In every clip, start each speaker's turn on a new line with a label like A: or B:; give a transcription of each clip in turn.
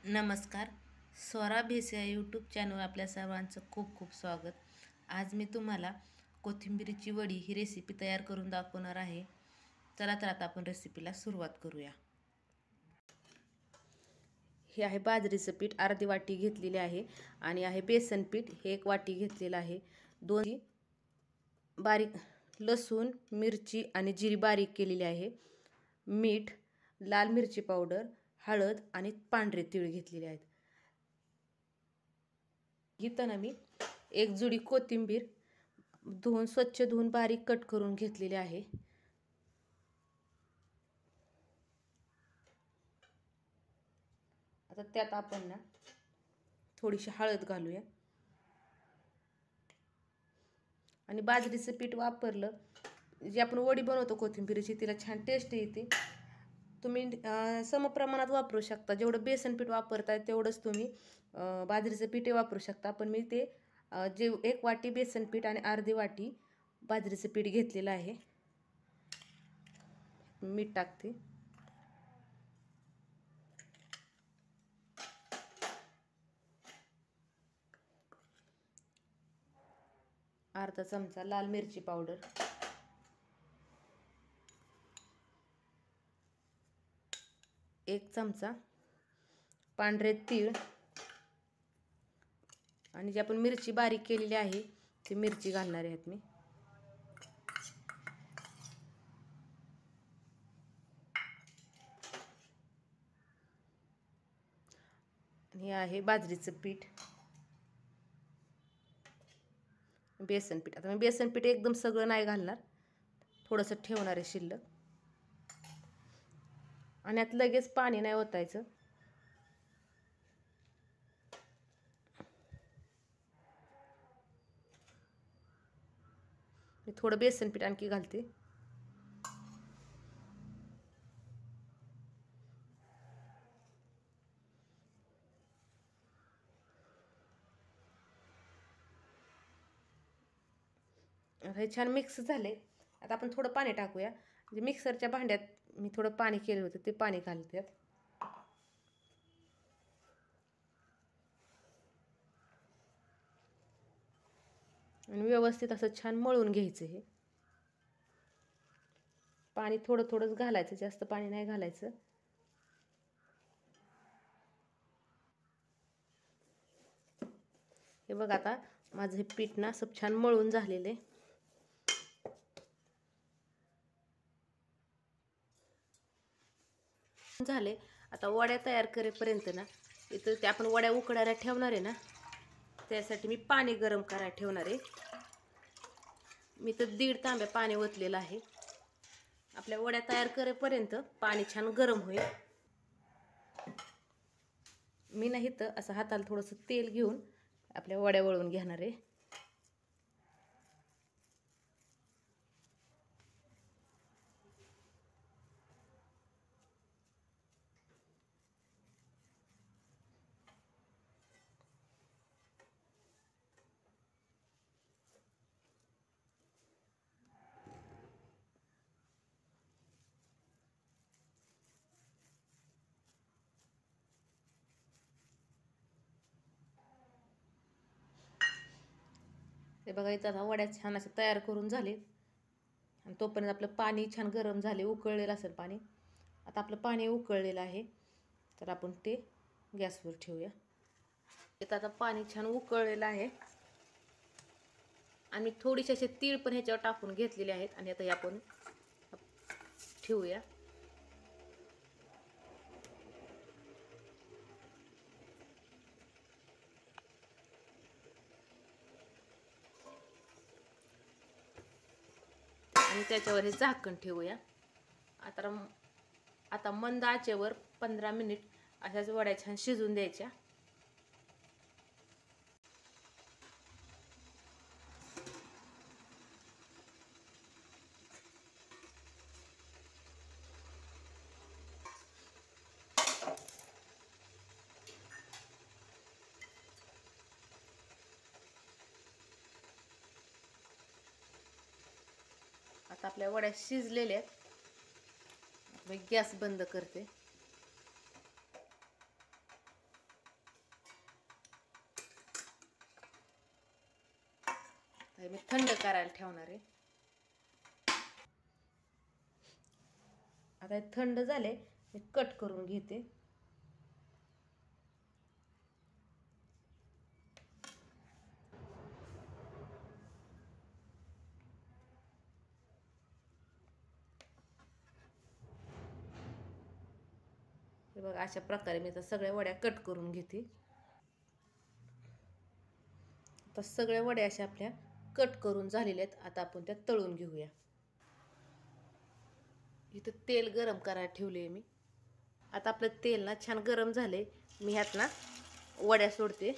A: नमस्कार. स्वरा भेस या यूट्यूब चॅनल आपल्या सर्वांचं खूप खूप स्वागत. आज मी तुम्हाला कोथिंबीरीची वडी ही रेसिपी तयार करून दाखवणार आहे. चला तर आता आपण रेसिपीला सुरुवात करूया. हे आहे बाजरीचं पीठ, अर्धी वाटी घेतलेली आहे आणि आहे बेसन पीठ, हे 1 वाटी घेतलेलं आहे. 2 बारीक लसूण, मिरची आणि जिरी बारीक केलेली आहे. मीठ, लाल मिरची पावडर, हळद आणि पांढरे तीळ घेतलेले आहेत. घेताना मी 1 जुडी कोथिंबीर स्वच्छ धुवून बारीक कट करून घेतलेली आहे. आता त्यात आपण थोडीशी हळद घालूया आणि बाजरीचं पीठ वापरलं जे आपण वडी बनवतो कोथिंबीरीची, तिला छान टेस्ट येते. तुम्ही समप्रमाणात वापरू शकता. जेवढं बेसन पीठ वापरताय तेवढंच तुम्ही बाजरीचं पीठ वापरू शकता. पण मी ते जे 1 वाटी बेसन पीठ आणि अर्धी वाटी बाजरीचं पीठ घेतलेलं आहे. मीठ टाकते. अर्धा चमचा लाल मिरची पावडर, 1 चमचा पांढरे तीळ आणि जी आपण मिरची बारीक केलेली आहे ती मिरची घालणार आहेत मी. हे आहे बाजरीचं पीठ, बेसन पीठ. आता मी बेसन पीठ एकदम सगळं नाही घालणार, थोडंसं ठेवणार आहे शिल्लक. आणि यात लगेच पाणी नाही ओतायचं. मी थोडं बेसन पीठ आणखी घालते. हे छान मिक्स झाले. आता आपण थोडं पाणी टाकूया. म्हणजे मिक्सरच्या भांड्यात मी थोडं पाणी केलं होतं ते पाणी घालते आणि व्यवस्थित असं छान मळून घ्यायचं. हे पाणी थोडं थोडंच घालायचं, जास्त पाणी नाही घालायचं. हे बघा, आता माझं हे पीठ ना असं छान मळून झालेलं आहे. झाले. आता वड्या तयार करेपर्यंत ना इथं ते आपण वड्या उकडायला ठेवणार आहे ना, त्यासाठी मी पाणी गरम करायला ठेवणार आहे. मी तर 1.5 तांब्या पाणी ओतलेलं आहे. आपल्या वड्या तयार करेपर्यंत पाणी छान गरम होईल. मी नाही तर असं हाताला थोडंसं तेल घेऊन आपल्या वड्या वळून घेणार आहे. ते बघा, इथं आता वड्या छान असं तयार करून झाले आणि तोपर्यंत आपलं पाणी छान गरम झाले, उकळलेलं असेल पाणी. आता आपलं पाणी उकळलेलं आहे, तर आपण ते गॅसवर ठेवूया. इथं आता पाणी छान उकळलेलं आहे आणि थोडीशी असे तीळ पण ह्याच्यावर टाकून घेतलेले आहेत आणि आता आपण ठेवूया. आणि त्याच्यावर हे झाकण ठेवूया. आता मंद आचेवर 15 मिनिट अशाच वड्या छान शिजून द्यायच्या. आता आपल्या वड्या शिजलेल्या आहेत. मी गॅस बंद करते. हे मी थंड करायला ठेवणार आहे. आता हे थंड झाले, मी कट करून घेते. हे बघा, अशा प्रकारे मी आता सगळ्या वड्या कट करून घेते. आता सगळ्या वड्या अशा आपल्या कट करून झालेल्या आहेत. आता आपण त्या तळून घेऊया. इथं तेल गरम करायला ठेवले आहे मी. आता आपलं तेल ना छान गरम झाले. मी ह्यात ना वड्या सोडते.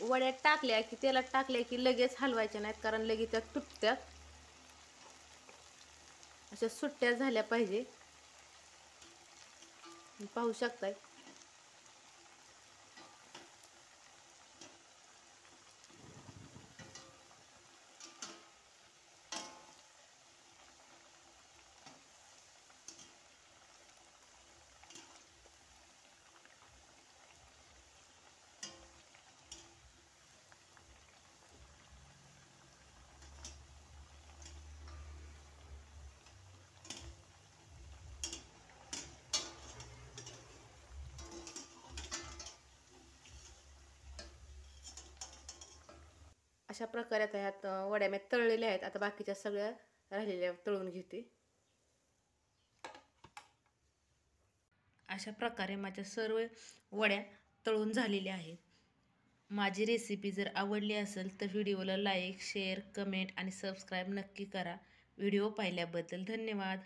A: वड्या टाकल्या की तेलात टाकल्या की लगेच हलवायच्या नाहीत, कारण लगेच त्या तुटत्यात. अशा सुट्ट्या झाल्या पाहिजे. पाहू शकताय. अशा प्रकारे आता ह्यात वड्या मी तळलेल्या आहेत. आता बाकीच्या सगळ्या राहिलेल्या तळून घेते. अशा प्रकारे माझ्या सर्व वड्या तळून झालेल्या आहेत. माझी रेसिपी जर आवडली असेल तर व्हिडिओला लाईक, शेअर, कमेंट आणि सबस्क्राईब नक्की करा. व्हिडिओ पाहिल्याबद्दल धन्यवाद.